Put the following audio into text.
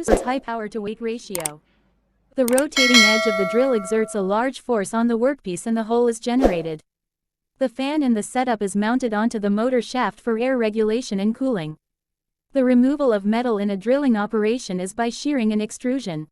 high power-to-weight ratio. The rotating edge of the drill exerts a large force on the workpiece and the hole is generated. The fan in the setup is mounted onto the motor shaft for air regulation and cooling. The removal of metal in a drilling operation is by shearing and extrusion.